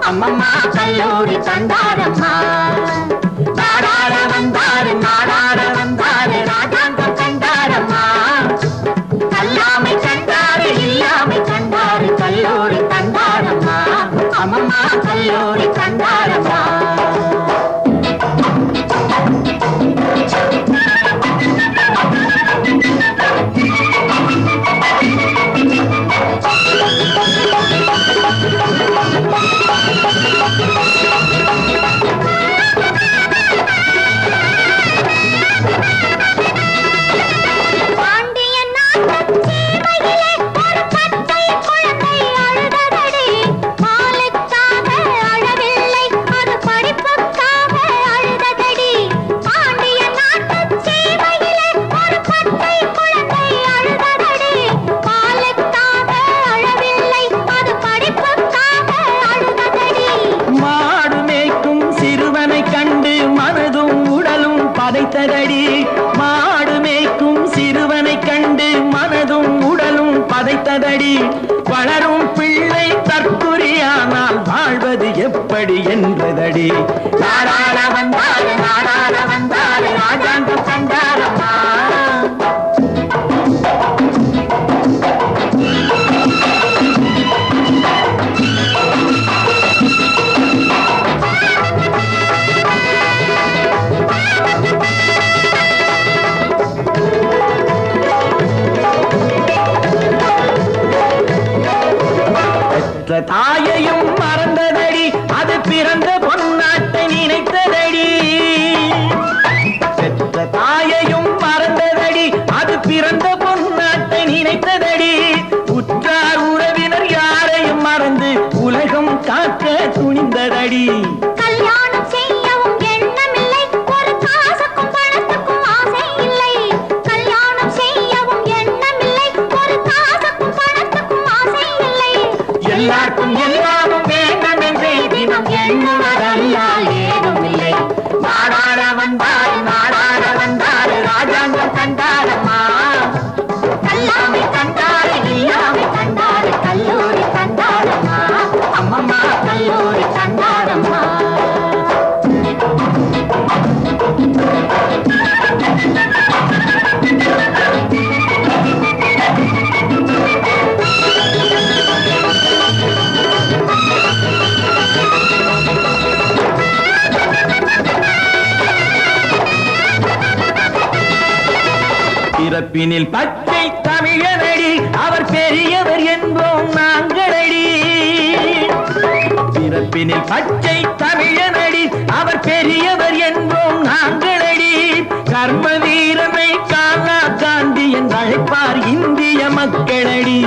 அம்மம்மா கல்லூரி தந்தாரம்மா. நாடாட வந்தாரு நாடாட வந்தாரு ராஜாங்கம் கண்டாரம்மா. கல்லாமை கண்டாரு இல்லாமை கண்டாரு கல்லூரி தந்தாரம்மா. அம்மம்மா கல்லூரி தந்தாரம்மா. மாடு மேய்க்கும் சிறுவனை கண்டு மனதும் உடலும் பதைத்ததடி. வளரும் பிள்ளை தற்குறியானால் வாழ்வது எப்படி என்பதடி. நாடாட வந்தாரு நாடாட வந்தாரு ராஜாங்கம் கண்டாரம்மா. தாயையும் மறந்ததடி அது பிறந்த பொன்னாட்டை நினைத்ததடி. பெற்ற தாயையும் மறந்ததடி அது பிறந்த பொன்னாட்டை நினைத்ததடி. உற்றார் உறவினர் யாரையும் மறந்து உலகம் காக்க துணிந்ததடி. கல்யாணம் செய்யவும் எண்ணமில்லை ஒரு காசுக்கும் பணத்துக்கும் ஆசை இல்லை. கல்யாணம் செய்யவும் எண்ணமில்லை ஒரு காசுக்கும் பணத்துக்கும் ஆசை இல்லை. எல்லாருக்கும் எல்லாமும் வேண்டும் என்றே தினம் எண்ணுவதல்லால் ஏதும் இல்லை. நாடாட வந்தாரு ராஜாங்கம் கண்டாரம்மா. கல்லாமை கண்டாரு இல்லாமை கண்டாரு கல்லூரி கண்டாரம்மா. அம்மம்மா கல்லூரி கண்டாரம்மா. பிறப்பினில் பச்சை தமிழனடி அவர் பெரியவர் என்போம் நாங்களடி. பிறப்பினில் பச்சை தமிழனடி அவர் பெரியவர் என்போம் நாங்களடி. கர்ம வீரமை காலா காந்தி என்று அழைப்பார் இந்திய மக்களடி.